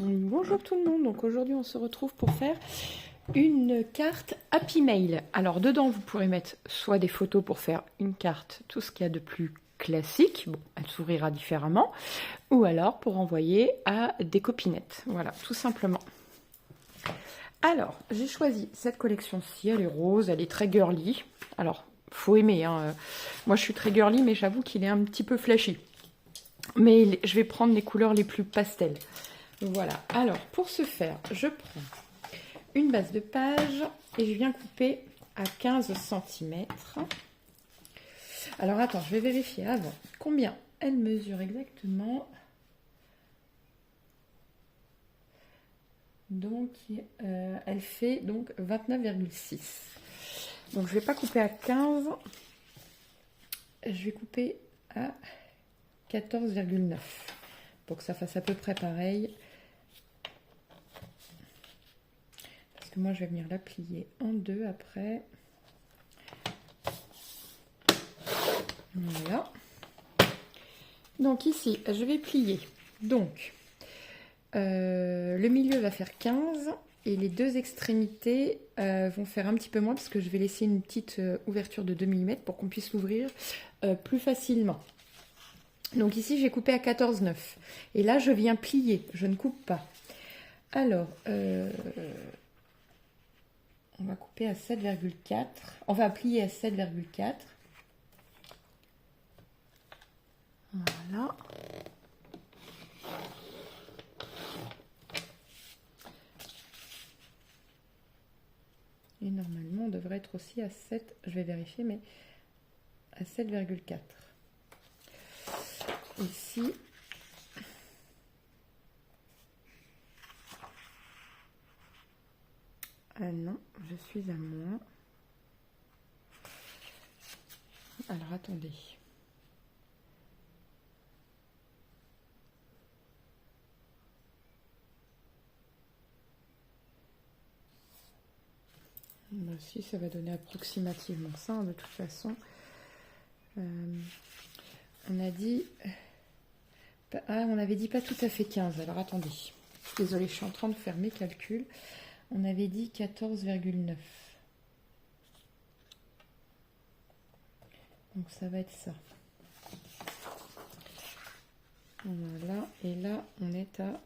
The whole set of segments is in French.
Bonjour tout le monde, donc aujourd'hui on se retrouve pour faire une carte Happy Mail. Alors dedans vous pourrez mettre soit des photos pour faire une carte, tout ce qu'il y a de plus classique, bon elle s'ouvrira différemment, ou alors pour envoyer à des copinettes, voilà tout simplement. Alors j'ai choisi cette collection-ci, elle est rose, elle est très girly, alors faut aimer, hein. Moi je suis très girly mais j'avoue qu'il est un petit peu flashy, mais je vais prendre les couleurs les plus pastel. Voilà, alors pour ce faire, je prends une base de page et je viens couper à 15 cm. Alors attends, je vais vérifier avant combien elle mesure exactement. Donc elle fait donc 29,6. Donc je ne vais pas couper à 15, je vais couper à 14,9 pour que ça fasse à peu près pareil. Parce que moi je vais venir la plier en deux après. Voilà. Donc ici je vais plier. Donc le milieu va faire 15 et les deux extrémités vont faire un petit peu moins parce que je vais laisser une petite ouverture de 2 mm pour qu'on puisse l'ouvrir plus facilement. Donc ici j'ai coupé à 14,9 et là je viens plier, je ne coupe pas. Alors on va couper à 7,4, on va plier à 7,4. Voilà. Et normalement on devrait être aussi à 7, je vais vérifier, mais à 7,4. Ici, ah non, je suis à moins. Alors attendez. Si ça va donner approximativement ça, hein, de toute façon. On a dit... Ah, on avait dit pas tout à fait 15. Alors attendez. Désolée, je suis en train de faire mes calculs. On avait dit 14,9. Donc ça va être ça. Voilà. Et là, on est à...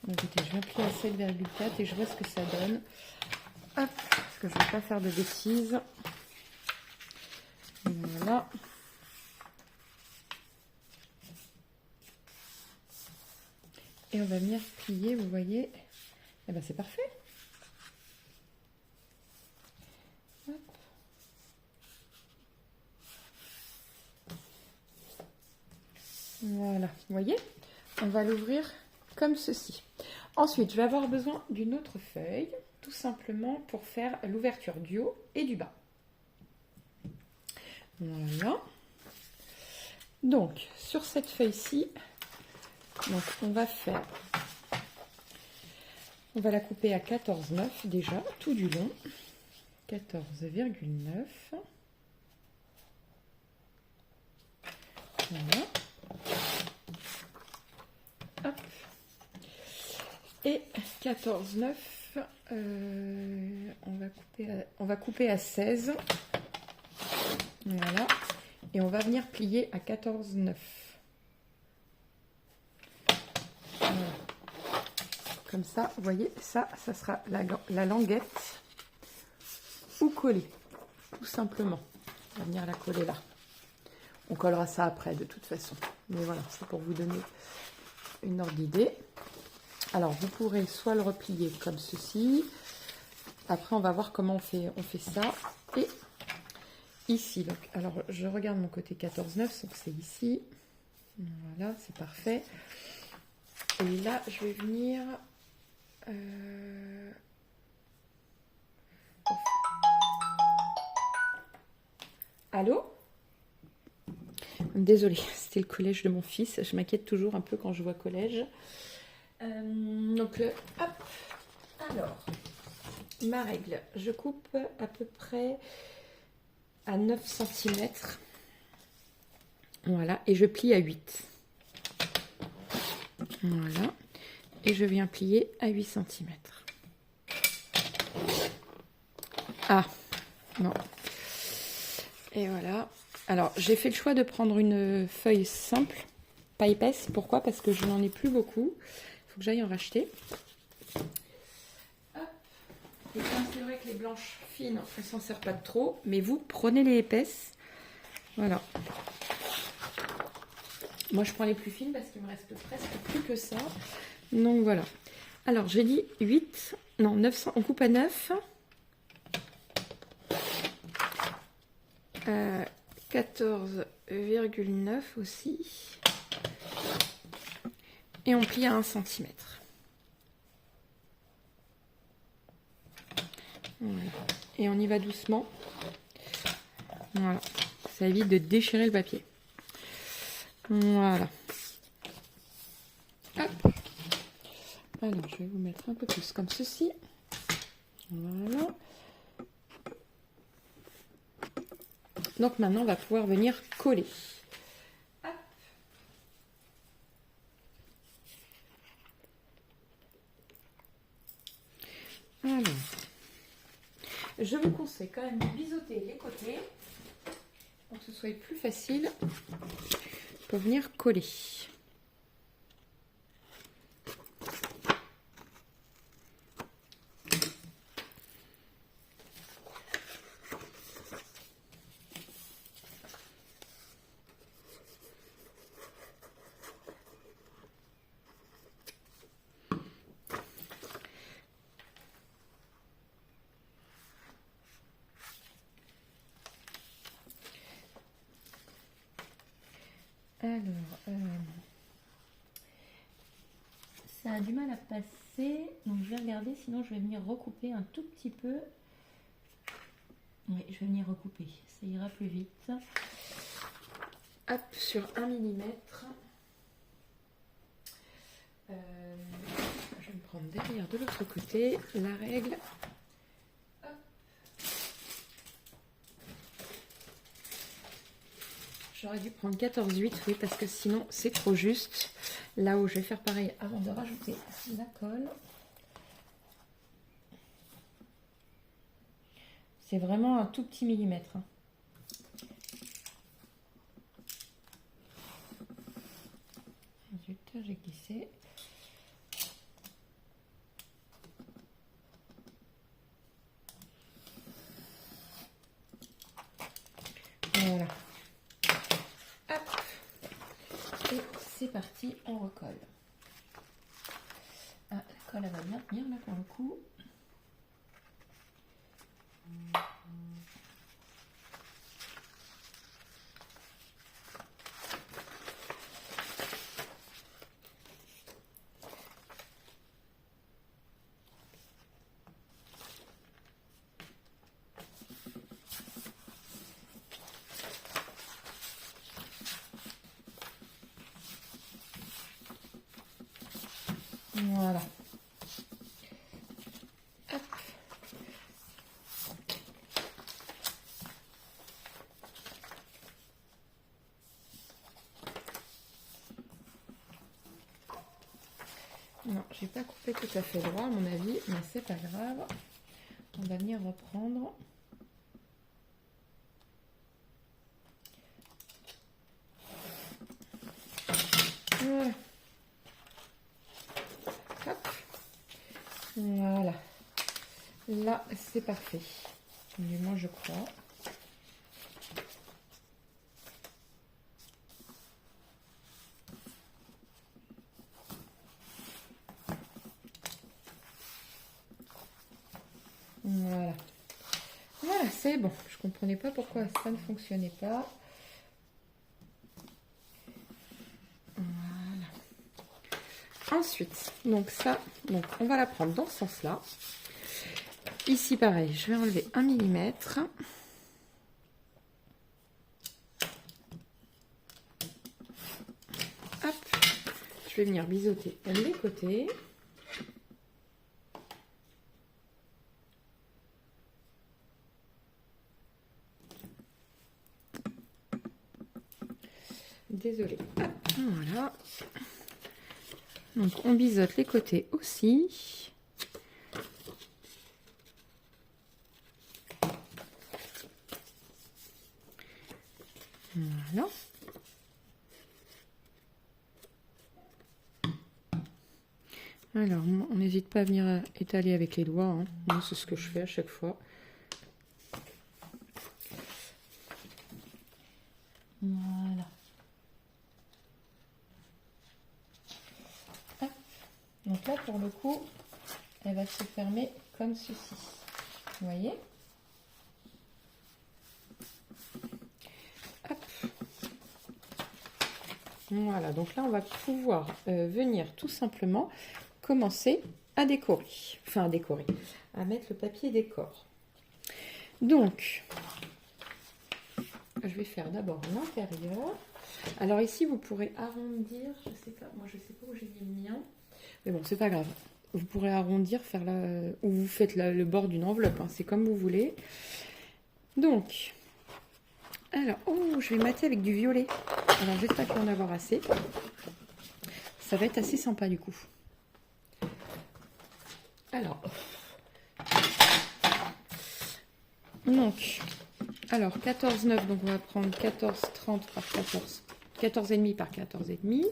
Écoutez, je vais plier à 7,4 et je vois ce que ça donne. Hop, parce que je ne vais pas faire de bêtises. Voilà. Et on va venir plier, vous voyez. Et ben c'est parfait. Hop. Voilà, vous voyez. On va l'ouvrir comme ceci. Ensuite, je vais avoir besoin d'une autre feuille, tout simplement pour faire l'ouverture du haut et du bas. Voilà. Donc, sur cette feuille-ci, on va la couper à 14,9 déjà, tout du long. 14,9. Voilà. Hop. Et 14,9, on va couper à 16. Voilà. Et on va venir plier à 14,9. Voilà. Comme ça, vous voyez, ça sera la languette ou collée, tout simplement. On va venir la coller là. On collera ça après de toute façon. Mais voilà, c'est pour vous donner une ordre d'idée. Alors, vous pourrez soit le replier comme ceci. Après, on va voir comment on fait ça. Et ici, donc, alors, je regarde mon côté 14,9, donc c'est ici. Voilà, c'est parfait. Et là, je vais venir... Allô ? Désolée, c'était le collège de mon fils. Je m'inquiète toujours un peu quand je vois collège. Donc, hop. Alors, ma règle, je coupe à peu près à 9 cm. Voilà, et je plie à 8. Voilà, et je viens plier à 8 cm. Ah, non. Et voilà. Alors, j'ai fait le choix de prendre une feuille simple, pas épaisse. Pourquoi? Parce que je n'en ai plus beaucoup. Il faut que j'aille en racheter. Hop. Et comme c'est vrai que les blanches fines, elles ne s'en servent pas de trop, mais vous prenez les épaisses. Voilà. Moi, je prends les plus fines parce qu'il me reste presque plus que ça. Donc, voilà. Alors, j'ai dit 8, non, 900, on coupe à 9. 14,9 aussi. Et on plie à 1 cm. Voilà. Et on y va doucement. Voilà. Ça évite de déchirer le papier. Voilà. Hop. Alors, je vais vous mettre un peu plus comme ceci. Voilà. Donc maintenant, on va pouvoir venir coller. Hop. Alors, je vous conseille quand même de biseauter les côtés pour que ce soit plus facile pour venir coller. Alors, ça a du mal à passer, donc je vais regarder, sinon je vais venir recouper un tout petit peu. Oui, je vais venir recouper, ça ira plus vite. Hop, sur 1 mm. Je vais me prendre derrière de l'autre côté la règle. Hop. J'aurais dû prendre 14,8, oui, parce que sinon c'est trop juste. Là où je vais faire pareil avant de rajouter la colle. C'est vraiment un tout petit millimètre. Ensuite, j'ai glissé. Voilà. Hop. Et c'est parti, on recolle. Ah, la colle, elle va bien tenir là pour le coup. Voilà. Hop. Non, j'ai pas coupé tout à fait droit à mon avis, mais c'est pas grave. On va venir reprendre. Voilà. Hop. Voilà. Là, c'est parfait. Du moins, je crois. Voilà. Voilà, c'est bon. Je comprenais pas pourquoi ça ne fonctionnait pas. Voilà. Ensuite, donc ça, donc on va la prendre dans ce sens-là. Ici, pareil, je vais enlever 1 mm. Hop. Je vais venir biseauter les côtés. Désolée. Voilà. Donc on biseaute les côtés aussi. Voilà. Alors, on n'hésite pas à venir étaler avec les doigts. Hein. Moi, c'est ce que je fais à chaque fois. Voilà. Hop. Donc là, pour le coup, elle va se fermer comme ceci. Vous voyez? Hop. Voilà, donc là, on va pouvoir venir tout simplement commencer à décorer. Enfin, à décorer. À mettre le papier décor. Donc, je vais faire d'abord l'intérieur. Alors ici, vous pourrez arrondir, je sais pas, moi je sais pas où j'ai mis le mien, mais bon, c'est pas grave. Vous pourrez arrondir, faire ou vous faites le bord d'une enveloppe, hein, c'est comme vous voulez. Donc, alors, oh, je vais mater avec du violet. Alors, j'espère qu'il va en avoir assez. Ça va être assez sympa du coup. Alors, donc, alors 14,9, donc on va prendre 14,30 par 14, 14,5 par 14,5.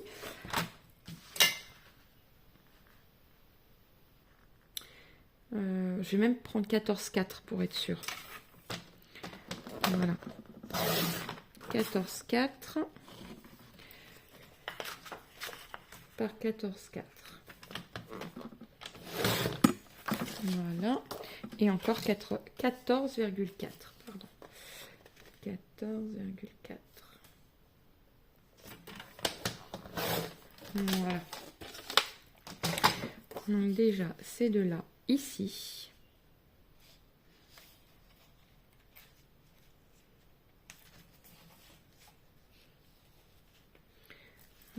Je vais même prendre 14,4 pour être sûr. Voilà. 14,4 par 14,4. Voilà. Et encore 14,4. Pardon. 14,4. Voilà. Donc déjà, ces deux-là, ici.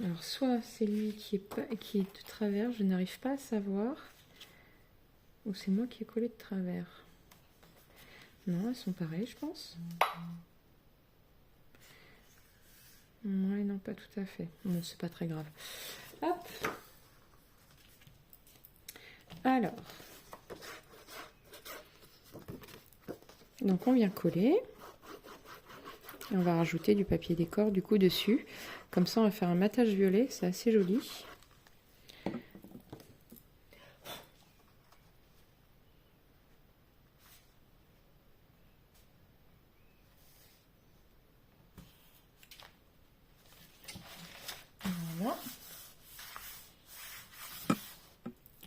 Alors, soit c'est lui qui est de travers, je n'arrive pas à savoir. Ou c'est moi qui ai collé de travers. Non, elles sont pareilles, je pense. Oui, non, pas tout à fait. Bon, c'est pas très grave. Hop. Alors. Donc, on vient coller. Et on va rajouter du papier décor, du coup, dessus. Comme ça, on va faire un matage violet. C'est assez joli. Voilà.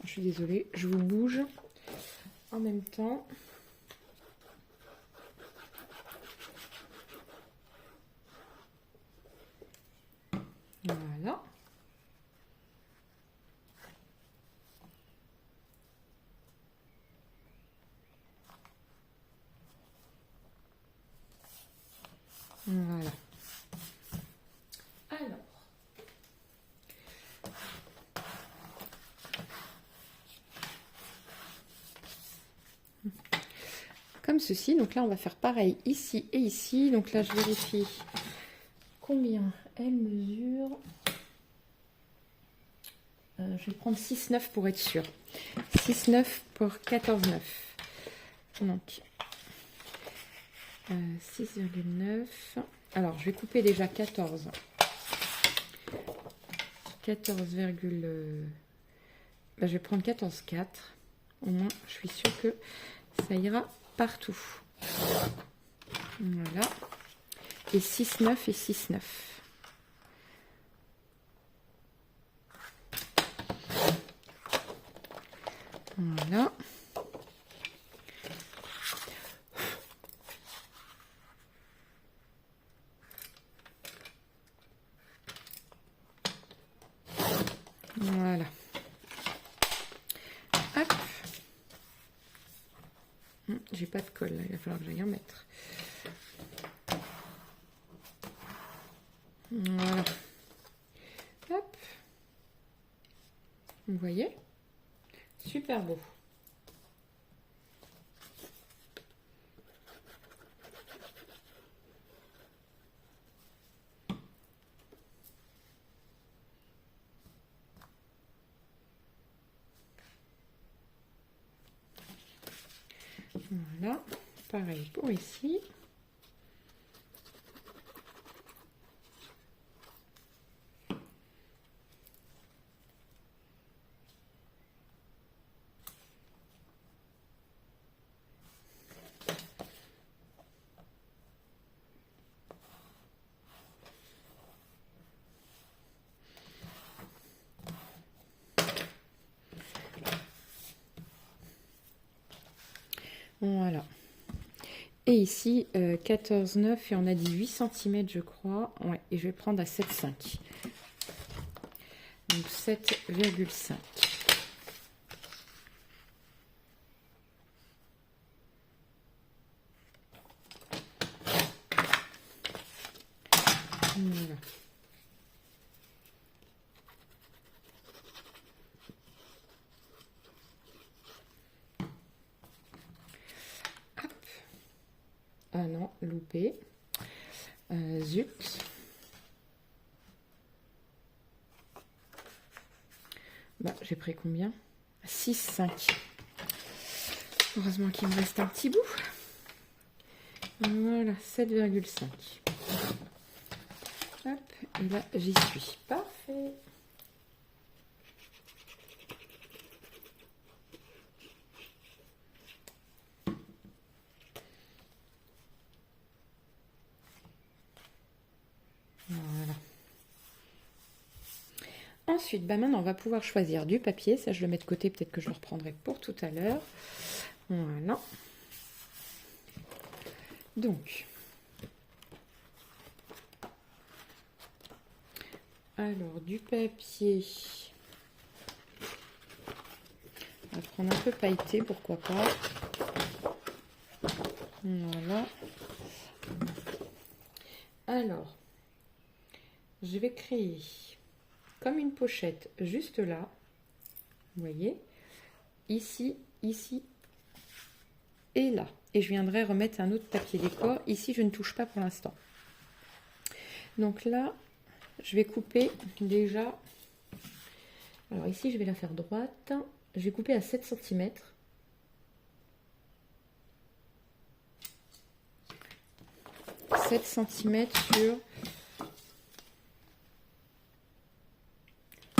Je suis désolée, je vous bouge en même temps. Voilà. Voilà. Alors. Comme ceci. Donc là, on va faire pareil ici et ici. Donc là, je vérifie combien elle mesure. Je vais prendre 6,9 pour être sûr. 6,9 pour 14,9. Donc, 6,9. Alors, je vais couper déjà 14. 14, je vais prendre 14,4. Au moins, je suis sûre que ça ira partout. Voilà. Et 6,9 et 6,9. Voilà. Voilà. Hop. J'ai pas de colle là, il va falloir que j'aille en mettre. Voilà. Hop. Vous voyez? Super beau. Voilà, pareil pour ici. Voilà. Et ici, 14,9 et on a dit 8 cm, je crois. Ouais, et je vais prendre à 7,5. Donc 7,5. Voilà. Hop. Ah non, loupé. Zut. Bah, j'ai pris combien? 6,5. Heureusement qu'il me reste un petit bout. Voilà, 7,5. Hop, et là, j'y suis. Parfait. Voilà. Ensuite, bah maintenant, on va pouvoir choisir du papier. Ça, je le mets de côté. Peut-être que je le reprendrai pour tout à l'heure. Voilà. Donc, alors, du papier. On va prendre un peu pailleté, pourquoi pas. Voilà. Alors, je vais créer comme une pochette juste là. Vous voyez, ici, ici et là. Et je viendrai remettre un autre papier décor. Ici, je ne touche pas pour l'instant. Donc là, je vais couper déjà. Alors ici, je vais la faire droite. Je vais couper à 7 cm. « 7 cm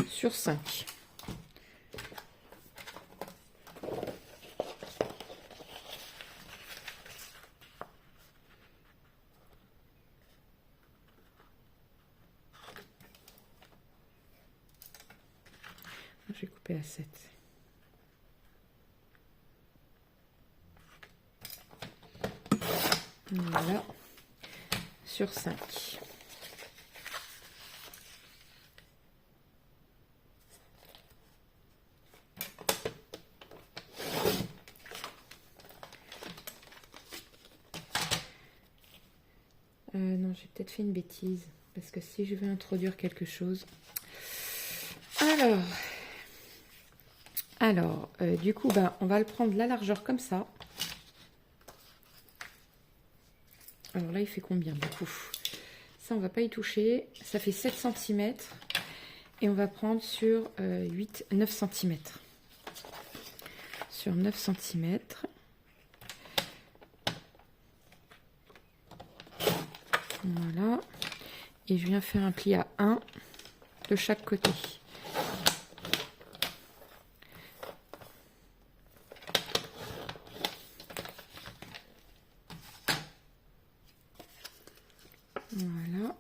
sur 5. Je vais couper à 7. Voilà. Sur 5. Non, j'ai peut-être fait une bêtise. Parce que si je vais introduire quelque chose... Alors, du coup, ben, on va le prendre la largeur comme ça. Alors là, il fait combien du coup? Ça, on va pas y toucher. Ça fait 7 cm. Et on va prendre sur 9 cm. Sur 9 cm. Voilà. Et je viens faire un pli à 1 de chaque côté. Voilà.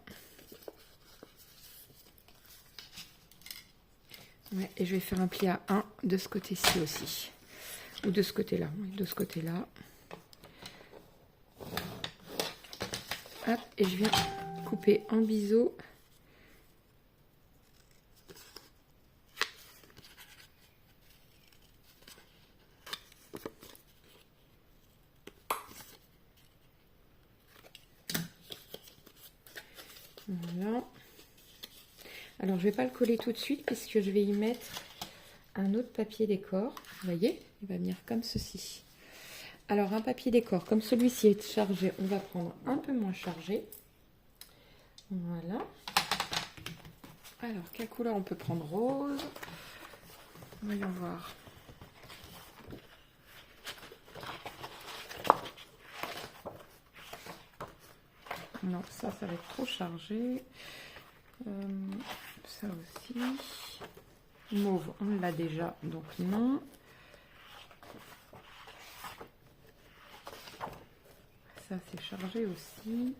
Ouais, et je vais faire un pli à 1 de ce côté-ci aussi. Ou de ce côté-là. Oui, de ce côté-là. Hop, et je viens couper en biseau. Voilà. Alors, je vais pas le coller tout de suite puisque je vais y mettre un autre papier décor. Vous voyez, il va venir comme ceci. Alors, un papier décor comme celui-ci est chargé, on va prendre un peu moins chargé. Voilà. Alors, quelle couleur on peut prendre? Rose. Voyons voir. Non, ça va être trop chargé. Ça aussi. Mauve, on l'a déjà, donc non. Ça, c'est chargé aussi.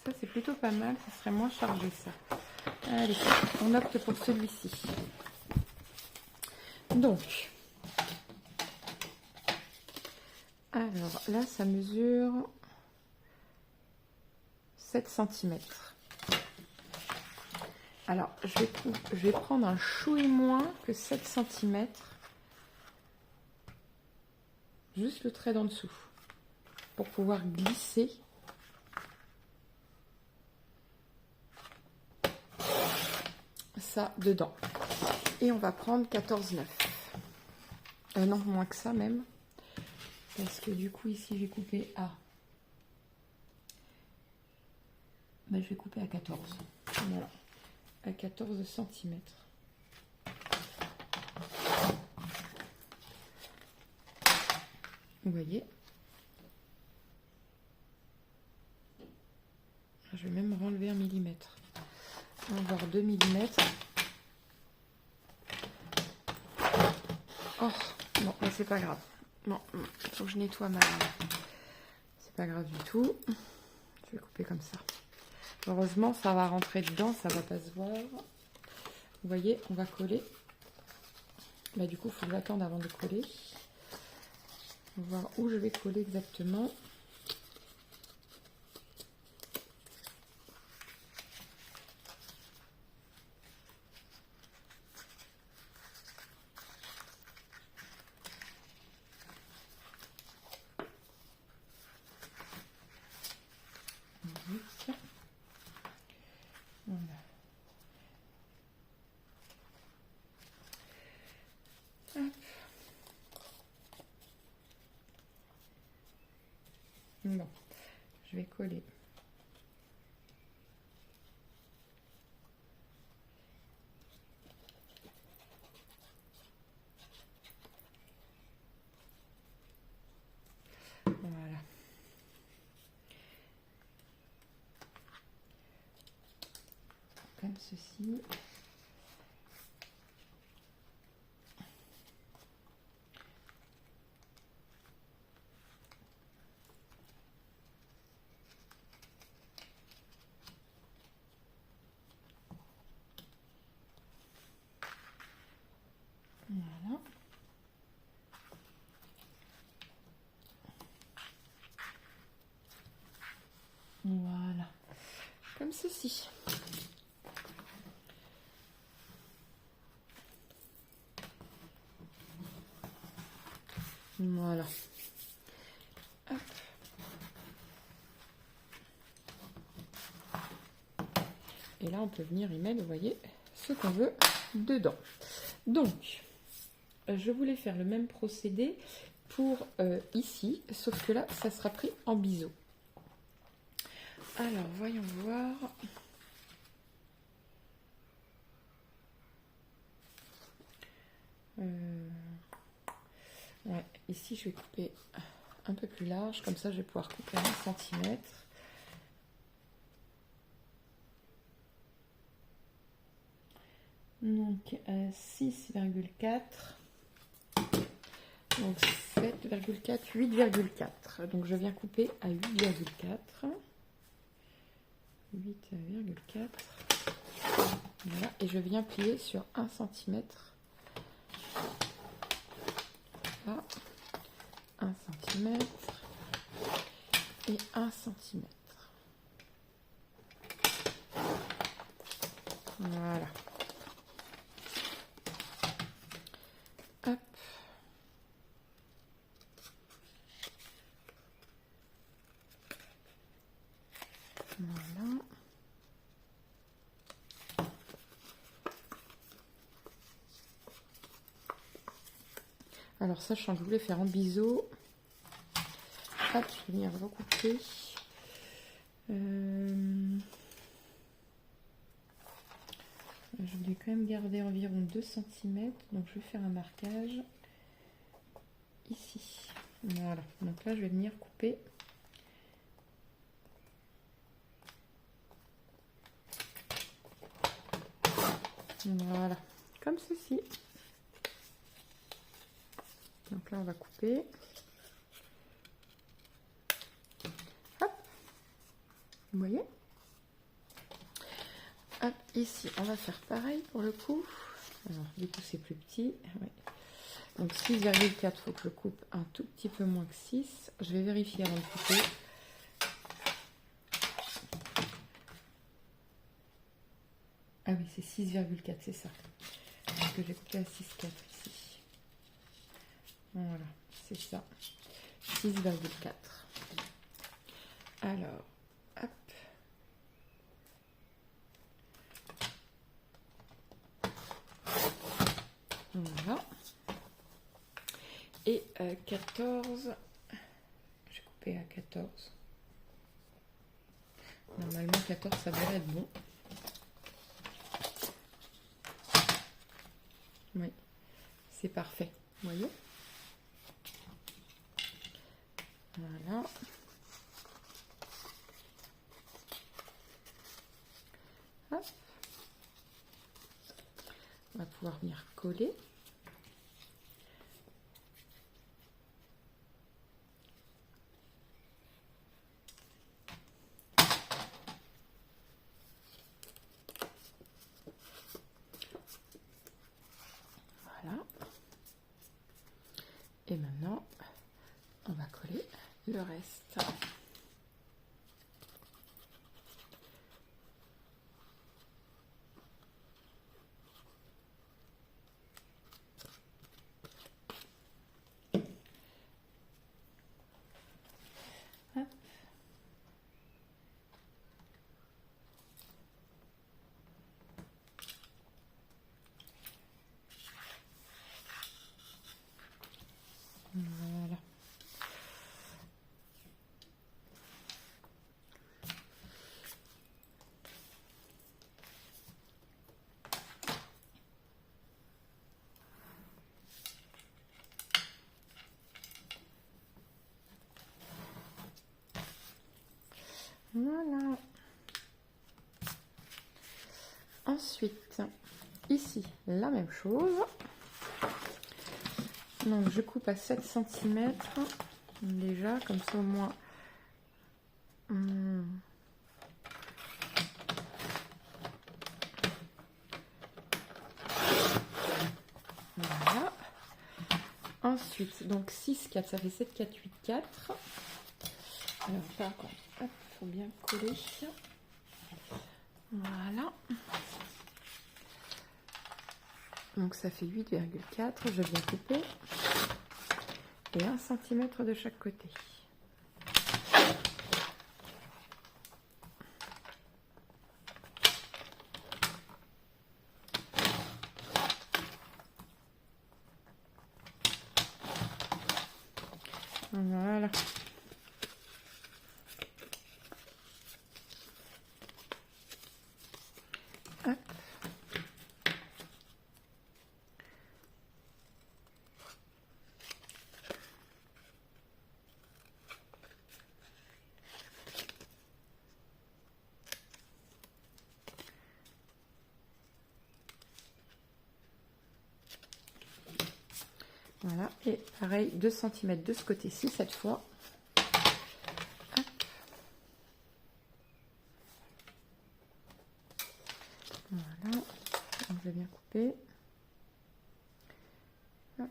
Ça, c'est plutôt pas mal. Ça serait moins chargé, ça. Allez, on opte pour celui-ci. Donc, alors là, ça mesure 7 cm. Alors, je vais prendre un chouï moins que 7 cm. Juste le trait d'en dessous. Pour pouvoir glisser ça dedans. Et on va prendre 14,9. Non, moins que ça même. Parce que du coup, ici, j'ai coupé à... Ben, je vais couper à 14. Voilà. À 14 cm. Vous voyez? Je vais même renlever 1 mm. On va voir 2 mm. Oh, non, mais c'est pas grave. Non, il faut que je nettoie ma... C'est pas grave du tout. Je vais couper comme ça. Heureusement, ça va rentrer dedans, ça va pas se voir. Vous voyez, on va coller. Bah, du coup, il faut que j'attende avant de coller. On va voir où je vais coller exactement. Voilà. Hop. Bon, je vais coller. Voilà. Comme ceci. Voilà. Voilà. Comme ceci. Voilà. Hop. Et là, on peut venir y mettre, vous voyez, ce qu'on veut dedans. Donc, je voulais faire le même procédé pour ici, sauf que là, ça sera pris en biseau. Alors, voyons voir. Ouais, ici, je vais couper un peu plus large, comme ça, je vais pouvoir couper 1 cm. Donc, 6,4. Donc, 7,4, 8,4. Donc, je viens couper à 8,4. 8,4. Voilà, et je viens plier sur 1 cm. Là, 1 cm et 1 cm. Voilà. Hop. Voilà. Alors, sachant que je voulais faire en biseau, hop, je vais venir recouper. Je voulais quand même garder environ 2 cm, donc je vais faire un marquage ici. Voilà, donc là je vais venir couper Voilà, comme ceci. Donc là, on va couper. Hop, vous voyez? Hop, ici, on va faire pareil pour le coup. Alors, du coup, c'est plus petit. Ouais. Donc 6,4, il faut que je coupe un tout petit peu moins que 6. Je vais vérifier avant de couper. Ah oui, c'est 6,4, c'est ça. Parce que j'ai coupé à 6,4 ici. Voilà, c'est ça. 6,4. Alors, hop. Voilà. Et 14. J'ai coupé à 14. Normalement, 14, ça devrait être bon. Oui, c'est parfait. Vous voyez? Voilà. Hop. On va pouvoir venir coller. Voilà. Et maintenant, on va coller le reste. Hop. Voilà. Voilà. Ensuite, ici, la même chose. Donc, je coupe à 7 cm. Déjà, comme ça au moins... Voilà. Ensuite, donc 6, 4, ça fait 7, 4, 8, 4. Alors, par contre, il faut bien coller. Voilà. Donc, ça fait 8,4. Je viens couper. Et 1 cm de chaque côté. Voilà. Hop. Voilà, et pareil, 2 cm de ce côté-ci cette fois. Hop. Voilà, donc je vais bien couper. Hop.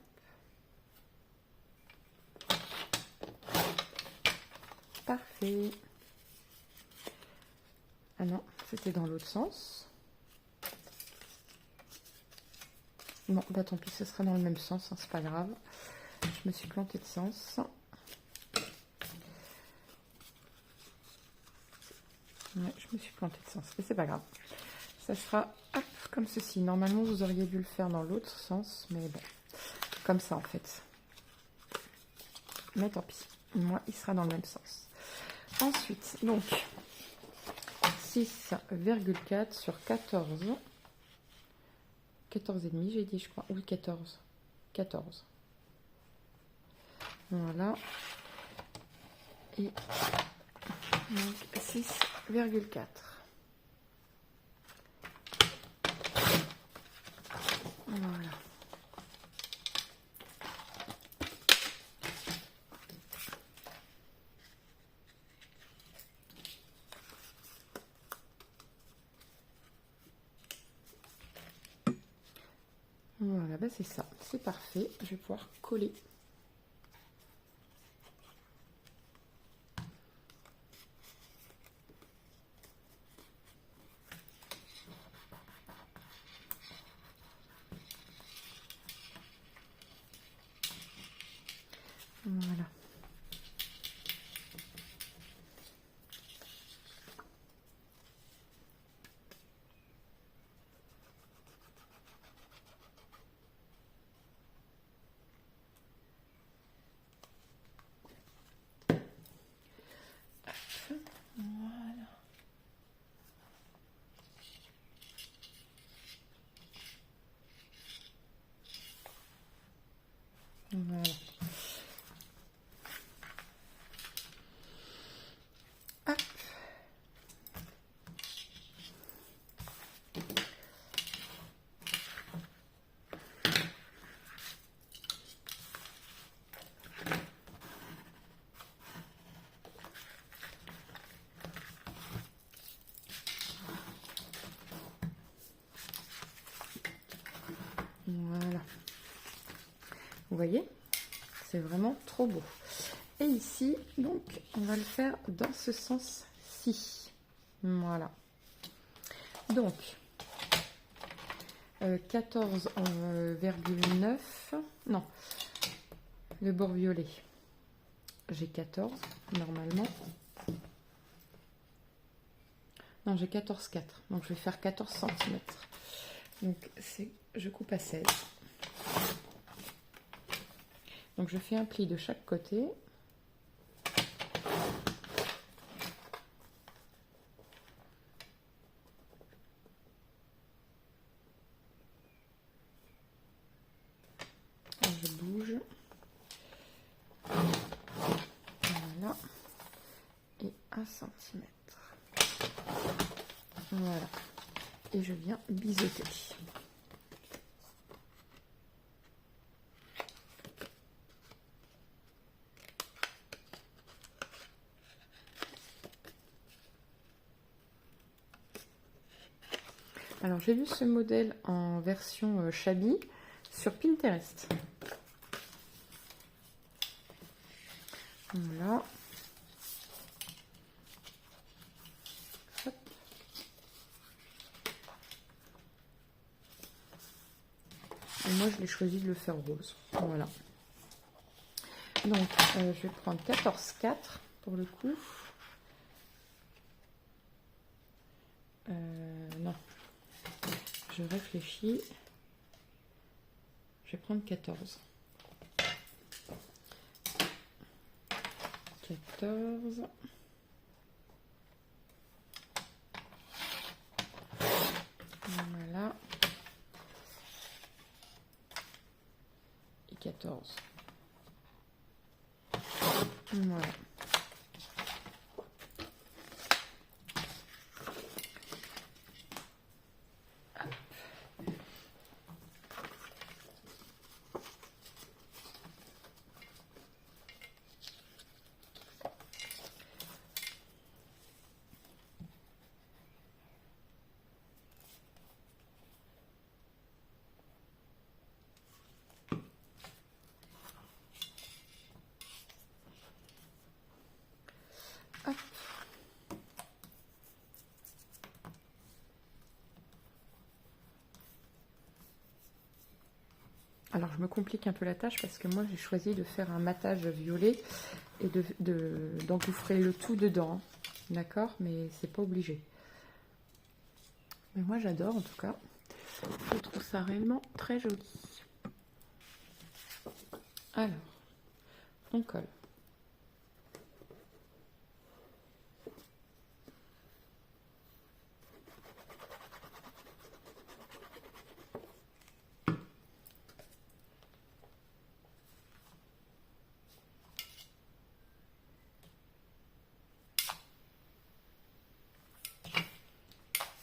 Parfait. Ah non, c'était dans l'autre sens. Bon, bah tant pis, ce sera dans le même sens, hein, c'est pas grave. Je me suis plantée de sens. Ouais, je me suis plantée de sens, mais c'est pas grave. Ça sera hop, comme ceci. Normalement, vous auriez dû le faire dans l'autre sens, mais bon, comme ça en fait. Mais tant pis, moi, il sera dans le même sens. Ensuite, donc, 6,4 sur 14. 14,5 j'ai dit, je crois. Oui, 14. 14. Voilà. Et donc 6,4. Voilà. Voilà, ben c'est ça, c'est parfait. Je vais pouvoir coller. Voilà. Voilà. Voilà. Hop. Voilà. Vous voyez, c'est vraiment trop beau. Et ici, donc, on va le faire dans ce sens-ci. Voilà. Donc, 14,9. Non, le bord violet. J'ai 14, normalement. Non, j'ai 14,4. Donc, je vais faire 14 cm. Donc, je coupe à 16. Donc, je fais un pli de chaque côté. Je bouge. Voilà. Et 1 cm. Voilà. Et je viens biseauter. Alors, j'ai vu ce modèle en version Shabby sur Pinterest. Voilà. Hop. Et moi, je l'ai choisi de le faire rose. Voilà. Donc, je vais prendre 14,4 pour le coup. Non. Je réfléchis. Je vais prendre 14. 14. Voilà. Et 14. Voilà. Hop. Alors, je me complique un peu la tâche parce que moi, j'ai choisi de faire un matage violet et d'engouffrer le tout dedans. D'accord? Mais c'est pas obligé. Mais moi, j'adore en tout cas. Je trouve ça réellement très joli. Alors, on colle.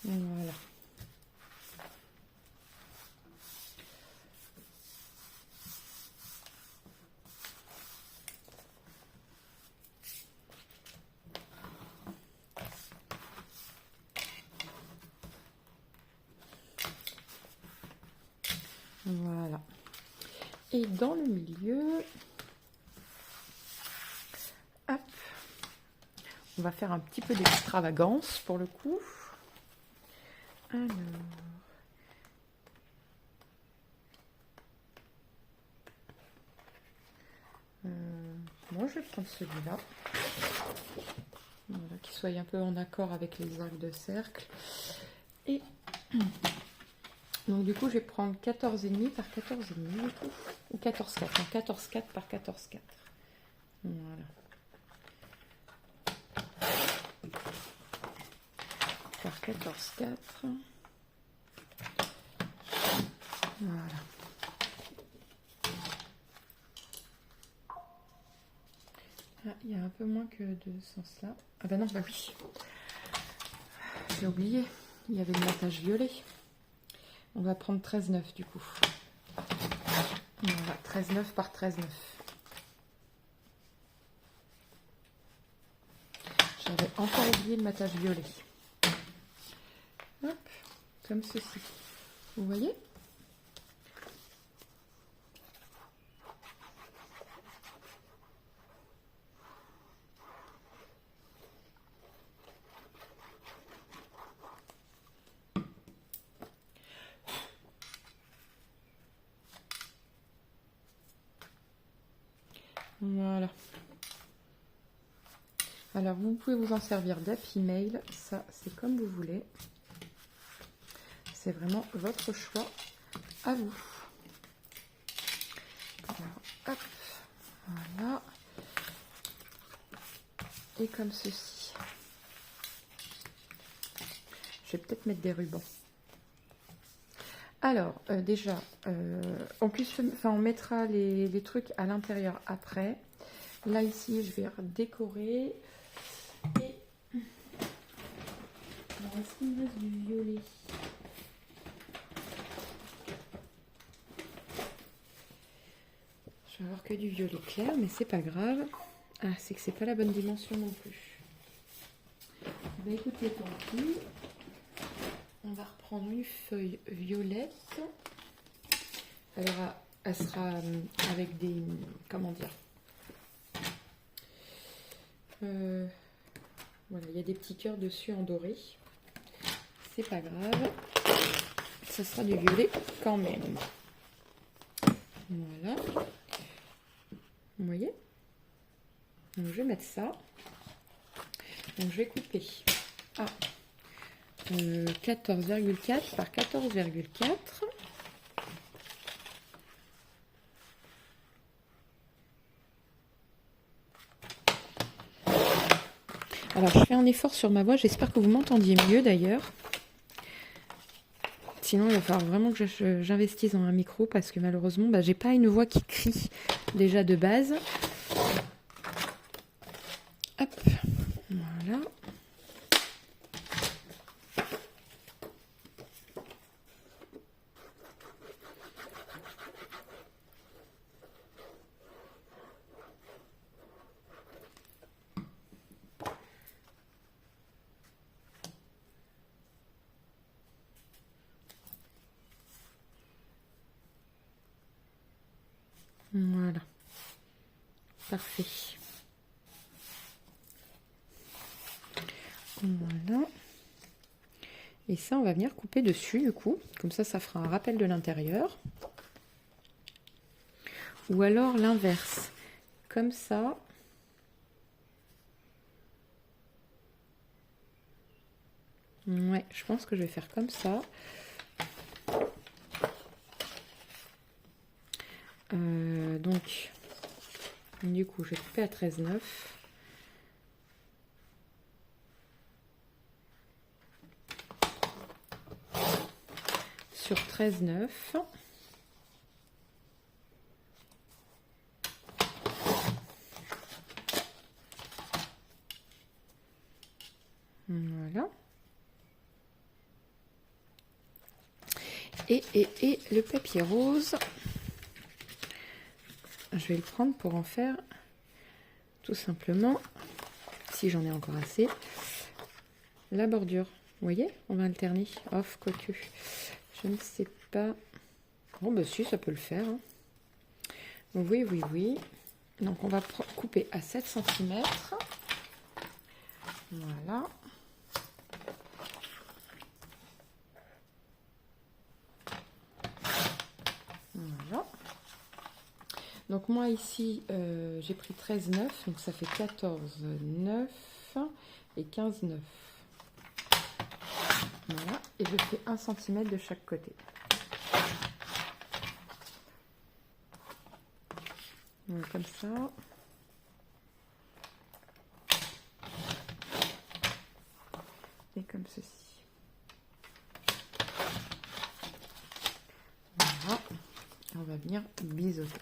Voilà. Voilà. Et dans le milieu, hop, on va faire un petit peu d'extravagance pour le coup. Alors, moi je vais prendre celui-là, voilà, qui soit un peu en accord avec les arcs de cercle. Et donc du coup je vais prendre 14,5 par 14,5 du coup, ou 14,4, non, 14,4 par 14,4. Voilà. Par 14,4. Voilà. Ah, il y a un peu moins que de ce sens-là. Ah bah non, bah oui. J'ai oublié. Il y avait le matage violet. On va prendre 13,9 du coup. Voilà, 13,9 par 13,9. J'avais encore oublié le matage violet. Hop, comme ceci. Vous voyez ? Voilà. Alors, vous pouvez vous en servir d'Happy Mail. Ça, c'est comme vous voulez. C'est vraiment votre choix à vous. Alors, hop. Voilà. Et comme ceci. Je vais peut-être mettre des rubans. Alors, déjà, on mettra les trucs à l'intérieur après. Là, ici, je vais décorer. Et... Alors, est-ce qu'il me reste du violet ? Je vais avoir que du violet clair, mais c'est pas grave. Ah, c'est que c'est pas la bonne dimension non plus. Bah écoutez, tant pis. On va reprendre une feuille violette. Alors, elle sera avec des... Comment dire ? Voilà, il y a des petits cœurs dessus en doré. C'est pas grave. Ça sera du violet quand même. Voilà. Vous voyez ? Donc, je vais mettre ça. Donc, je vais couper. 14,4 par 14,4. Alors, je fais un effort sur ma voix. J'espère que vous m'entendiez mieux d'ailleurs. Sinon, il va falloir vraiment que j'investisse dans un micro parce que malheureusement, j'ai pas une voix qui crie déjà de base. Hop, voilà. Voilà. Parfait. Voilà. Et ça, on va venir couper dessus, du coup. Comme ça, ça fera un rappel de l'intérieur. Ou alors l'inverse. Comme ça. Ouais, je pense que je vais faire comme ça. Donc, du coup, je vais couper à 13,9. Sur 13,9. Voilà. Et le papier rose, je vais le prendre pour en faire tout simplement, si j'en ai encore assez, la bordure. Vous voyez, on va alterner. Off, quoique. Je ne sais pas. Bon, bah si, ça peut le faire. Hein. Oui, oui, oui. Donc, on va couper à 7 cm. Voilà. Voilà. Donc, moi, ici, j'ai pris 13,9. Donc, ça fait 14,9 et 15,9. Voilà. Et je fais 1 cm de chaque côté. Donc, comme ça. Et comme ceci. Voilà. On va venir biseauter.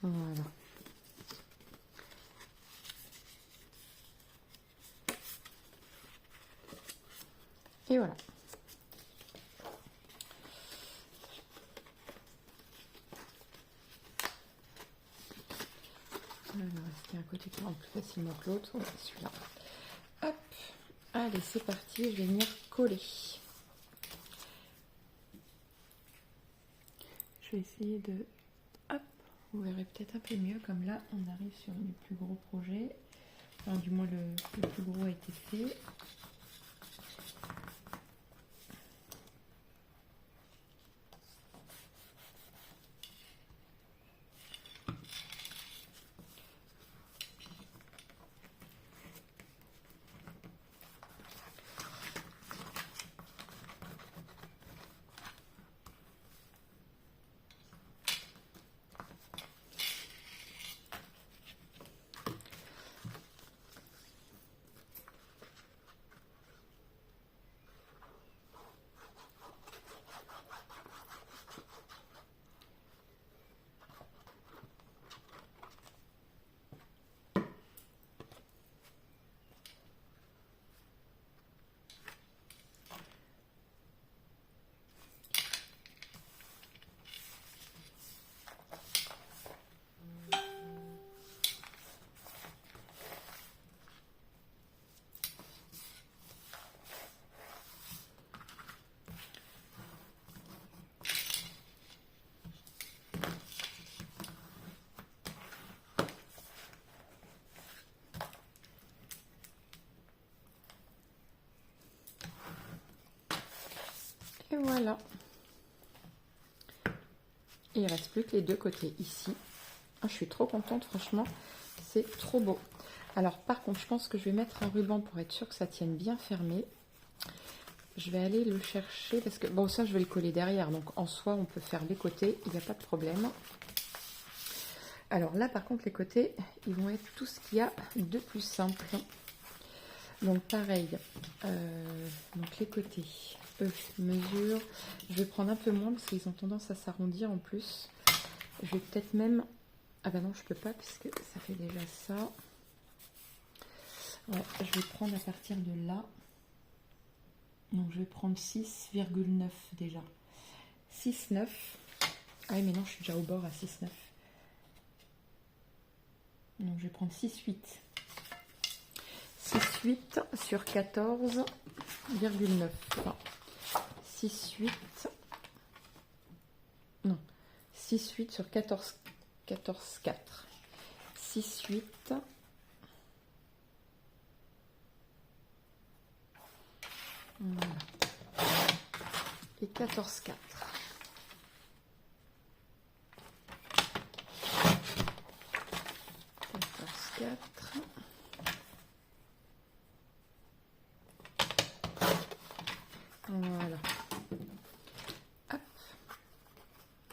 Voilà. Et voilà. Alors, est-ce qu'il y a un côté qui rentre plus facilement que l'autre? Ouais, celui-là. Hop. Allez, c'est parti. Je vais venir coller. Je vais essayer de... Hop. Vous verrez peut-être un peu mieux. Comme là, on arrive sur les plus gros projets. Enfin, du moins, le plus gros a été fait. Et voilà. Et il ne reste plus que les deux côtés ici. Ah, je suis trop contente, franchement. C'est trop beau. Alors, par contre, je pense que je vais mettre un ruban pour être sûr que ça tienne bien fermé. Je vais aller le chercher parce que... Bon, ça, je vais le coller derrière. Donc, en soi, on peut faire les côtés. Il n'y a pas de problème. Alors là, par contre, les côtés, ils vont être tout ce qu'il y a de plus simple. Donc, pareil. Donc, les côtés... mesure, je vais prendre un peu moins parce qu'ils ont tendance à s'arrondir en plus. Je vais peut-être même, ah bah non je peux pas puisque ça fait déjà ça. Ouais, je vais prendre à partir de là, donc je vais prendre 6,9 déjà, 6,9. Ah oui mais non, je suis déjà au bord à 6,9, donc je vais prendre 6,8 sur 14,9. Enfin, 6,8, non, 6,8 sur 14,4. 6,8. Voilà. Et 14,4. 14,4. Voilà. Hop.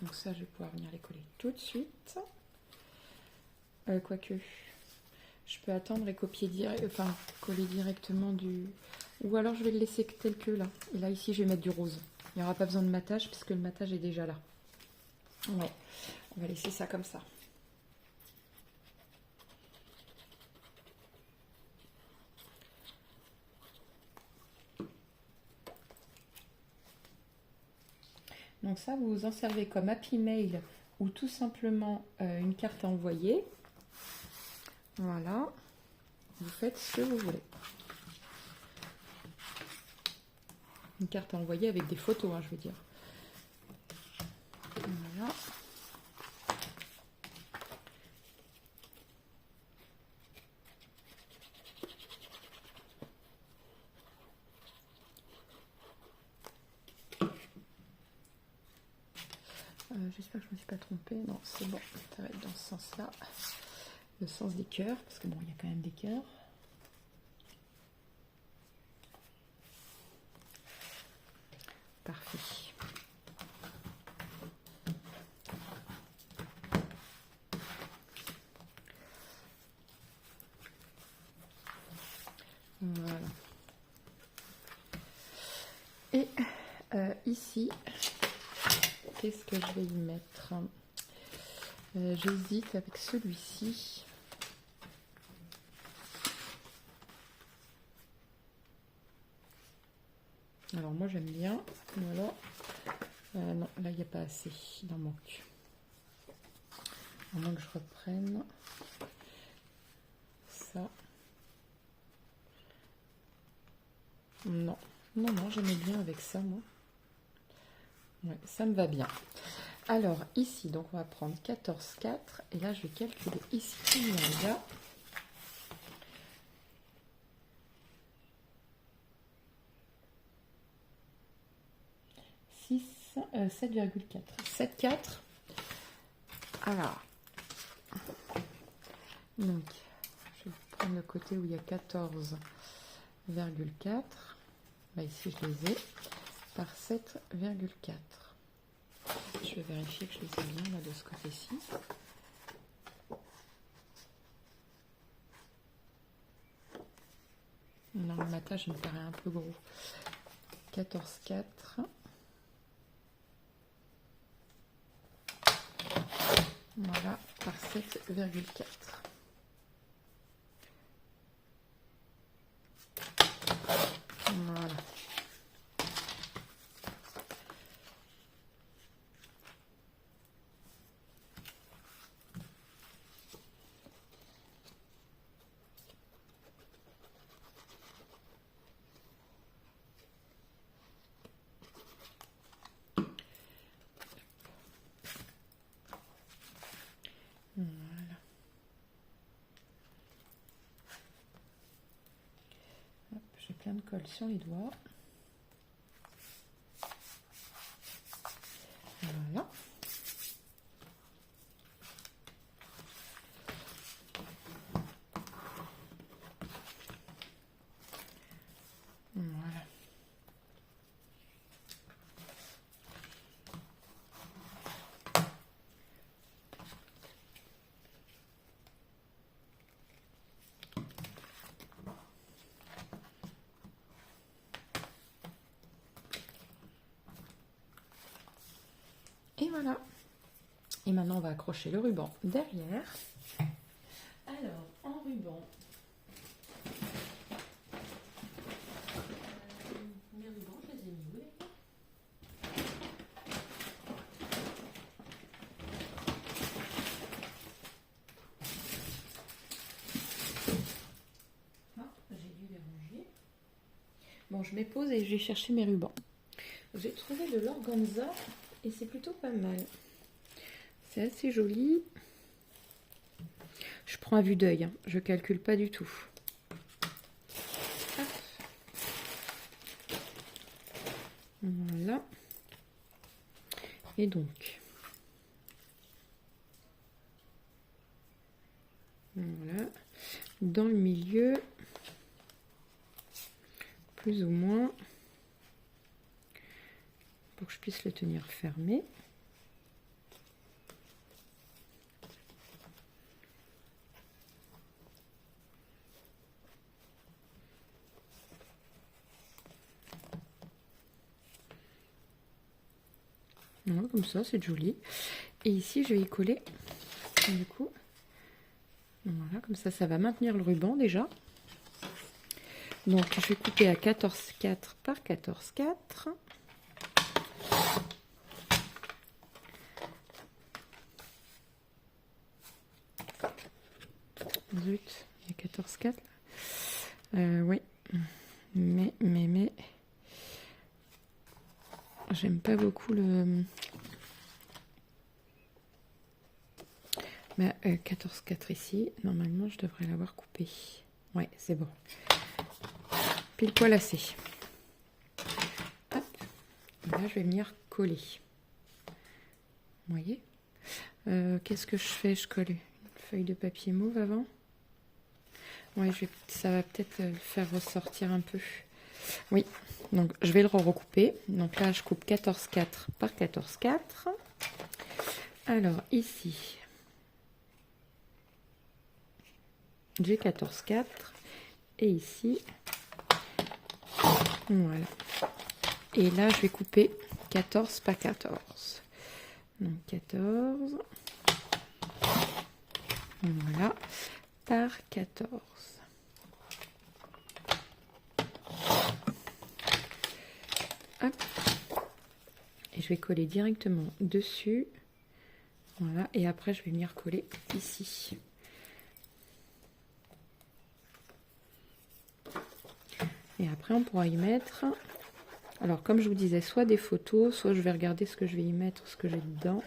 Donc ça, je vais pouvoir venir les coller tout de suite. Quoique, je peux attendre et copier direct, enfin coller directement du... Ou alors je vais le laisser tel que là. Et là, ici, je vais mettre du rose. Il n'y aura pas besoin de matage puisque le matage est déjà là. Ouais, on va laisser ça comme ça. Donc ça, vous vous en servez comme Happy Mail ou tout simplement une carte à envoyer. Voilà. Vous faites ce que vous voulez. Une carte à envoyer avec des photos, hein, je veux dire. Voilà. J'espère que je ne me suis pas trompée. Non, c'est bon. Ça va être dans ce sens-là. Le sens des cœurs, parce que bon, il y a quand même des cœurs. Parfait. Voilà. Et ici, qu'est-ce que je vais y mettre? J'hésite avec celui-ci. Alors moi j'aime bien. Voilà. Non, là il n'y a pas assez. Il en manque. À moins que je reprenne ça. Non, non, non, j'aimais bien avec ça, moi. Ouais, ça me va bien. Alors, ici, donc on va prendre 14,4. Et là, je vais calculer ici combien il y a. « 7,4. 7,4. Alors, donc, je vais prendre le côté où il y a 14,4. Bah, ici, je les ai par 7,4. Je vais vérifier que je les ai bien là de ce côté-ci. Non, le matage me paraît un peu gros. 14,4. Voilà, par 7,4. Voilà. Voilà. J'ai plein de colle sur les doigts. Voilà. Voilà. Et voilà. Et maintenant, on va accrocher le ruban derrière. Alors, en ruban, mes rubans, je les ai mis où, les gars? Ah, j'ai dû les ranger. Bon, je m'épose et je vais chercher mes rubans. J'ai trouvé de l'organza et c'est plutôt pas mal. C'est assez joli. Je prends à vue d'œil, hein. Je calcule pas du tout. Hop. Voilà. Et donc, voilà. Dans le milieu, plus ou moins, pour que je puisse le tenir fermé. Voilà, comme ça, c'est joli. Et ici, je vais y coller. Du coup, voilà, comme ça, ça va maintenir le ruban déjà. Donc, je vais couper à 14,4 par 14,4. Zut, il y a 14,4. Oui. Mais... J'aime pas beaucoup le... 14,4 ici. Normalement, je devrais l'avoir coupé. Ouais, c'est bon. Pile poil assez. Hop. Là, je vais venir coller. Vous voyez? Qu'est-ce que je fais? Je colle une feuille de papier mauve avant. Ouais, ça va peut-être le faire ressortir un peu. Oui, donc je vais le recouper. Donc là, je coupe 14,4 par 14,4. Alors ici, j'ai 14,4. Et ici, voilà. Et là, je vais couper 14 par 14. Donc 14. Voilà. Par 14. Hop. Et je vais coller directement dessus. Voilà. Et après, je vais venir coller ici. Et après, on pourra y mettre... Alors, comme je vous disais, soit des photos, soit je vais regarder ce que je vais y mettre, ce que j'ai dedans,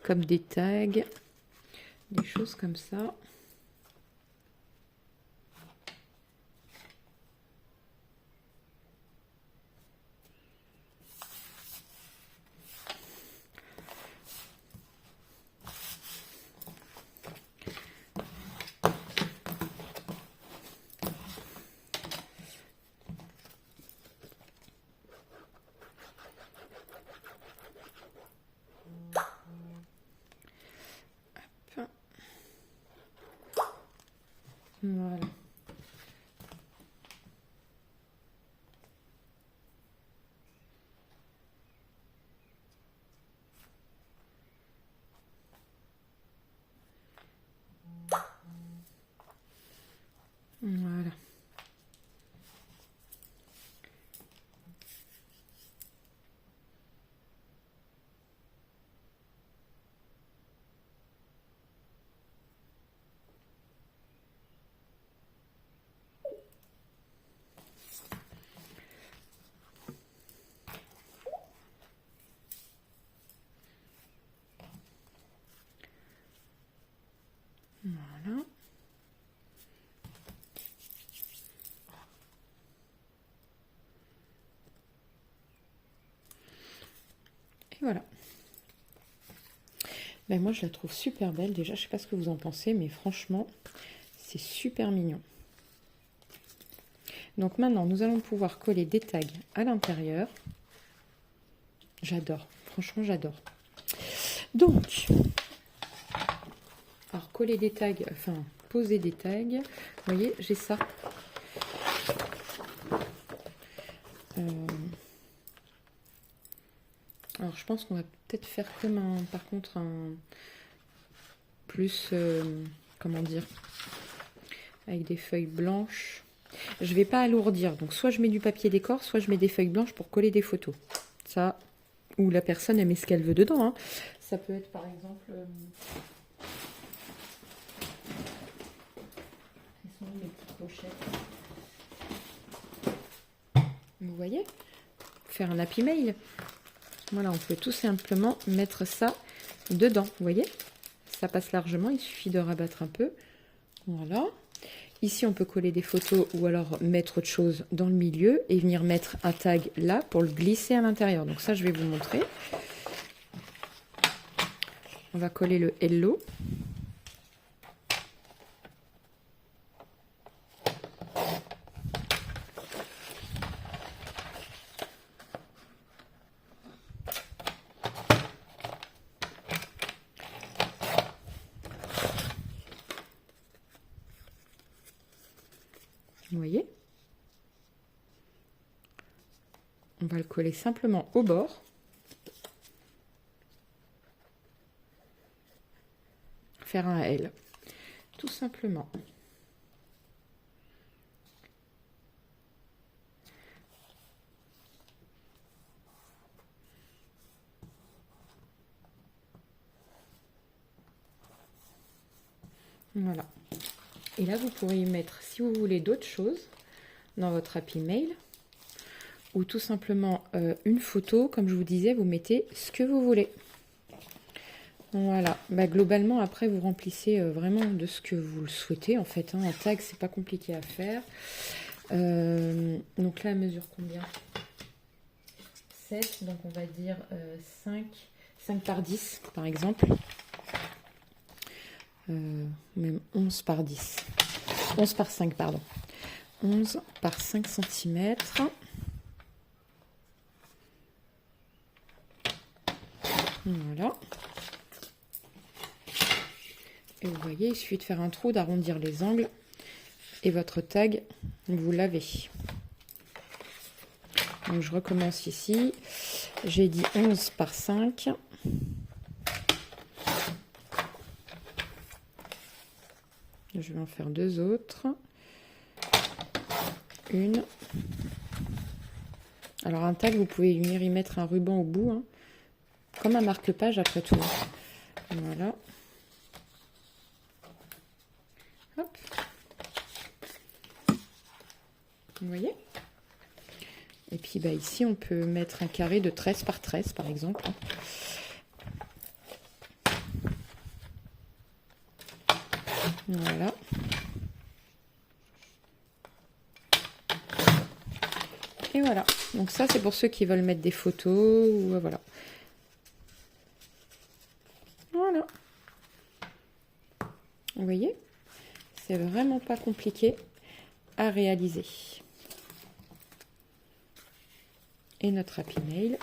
comme des tags, des choses comme ça. Voilà. Voilà. Voilà. Et voilà. Ben moi, je la trouve super belle. Déjà, je sais pas ce que vous en pensez, mais franchement, c'est super mignon. Donc maintenant, nous allons pouvoir coller des tags à l'intérieur. J'adore. Franchement, j'adore. Donc, alors coller des tags, enfin poser des tags. Vous voyez, j'ai ça. Alors, je pense qu'on va peut-être faire comme un, par contre, un plus, comment dire, avec des feuilles blanches. Je vais pas alourdir, donc soit je mets du papier décor, soit je mets des feuilles blanches pour coller des photos. Ça, ou la personne elle met ce qu'elle veut dedans. Hein. Ça peut être par exemple... Quelles sont mes petites pochettes? Vous voyez? Faire un happy mail. Voilà, on peut tout simplement mettre ça dedans. Vous voyez? Ça passe largement, il suffit de rabattre un peu. Voilà. Ici, on peut coller des photos ou alors mettre autre chose dans le milieu et venir mettre un tag là pour le glisser à l'intérieur. Donc ça, je vais vous montrer. On va coller le Hello. Vous voyez? On va le coller simplement au bord. Faire un L. Tout simplement. Voilà. Et là, vous pourrez y mettre, si vous voulez, d'autres choses dans votre Happy Mail. Ou tout simplement une photo. Comme je vous disais, vous mettez ce que vous voulez. Voilà. Bah, globalement, après, vous remplissez vraiment de ce que vous le souhaitez. En fait, hein. Un tag, c'est pas compliqué à faire. Donc là, elle mesure combien? 7. Donc on va dire 5 par 10, par exemple. Même 11 par 10. 11 par 5, pardon. 11 par 5 cm. Voilà. Et vous voyez, il suffit de faire un trou, d'arrondir les angles. Et votre tag, vous l'avez. Donc je recommence ici. J'ai dit 11 par 5. Je vais en faire 2 autres. Une. Alors un tag, vous pouvez venir y mettre un ruban au bout, hein, comme un marque-page après tout. Voilà. Hop. Vous voyez? Et puis bah, ici, on peut mettre un carré de 13 par 13, par exemple. Voilà. Et voilà. Donc ça, c'est pour ceux qui veulent mettre des photos. Ou voilà. Voilà. Vous voyez? C'est vraiment pas compliqué à réaliser. Et notre Happy Mail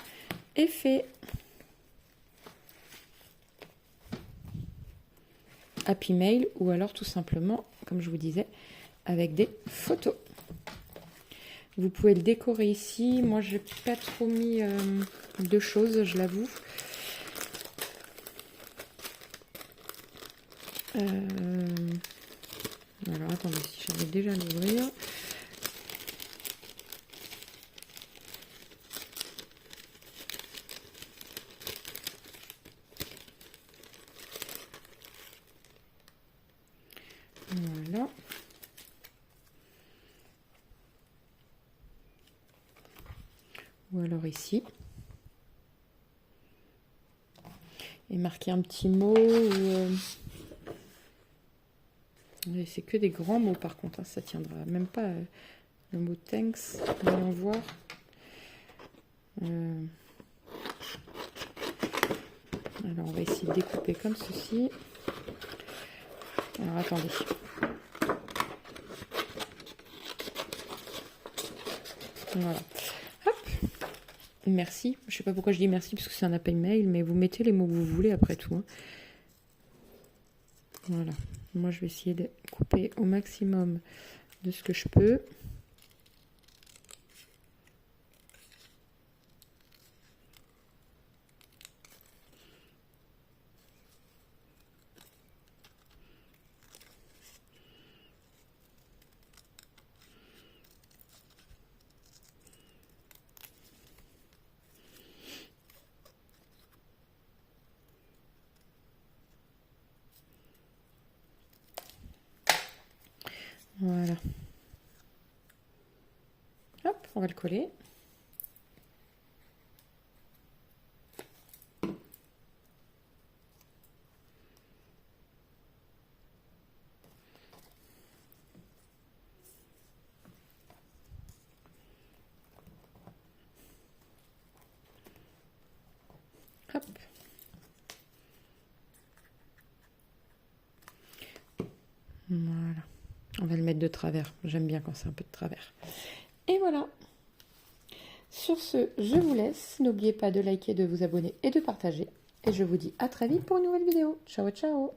est fait. Happy Mail ou alors tout simplement, comme je vous disais, avec des photos. Vous pouvez le décorer ici. Moi, j'ai pas trop mis de choses, je l'avoue. Alors, attendez, si j'avais déjà l'ouvrir. Voilà. Ou alors ici. Et marquer un petit mot. C'est que des grands mots par contre. Hein, ça tiendra même pas le mot thanks. Voyons voir. Alors on va essayer de découper comme ceci. Alors attendez. Voilà. Hop. Merci. Je sais pas pourquoi je dis merci parce que c'est un appel mail, mais vous mettez les mots que vous voulez après tout. Hein. Voilà. Moi je vais essayer de couper au maximum de ce que je peux. Voilà. Hop, on va le coller. Hop. Voilà. On va le mettre de travers. J'aime bien quand c'est un peu de travers. Et voilà. Sur ce, je vous laisse. N'oubliez pas de liker, de vous abonner et de partager. Et je vous dis à très vite pour une nouvelle vidéo. Ciao, ciao!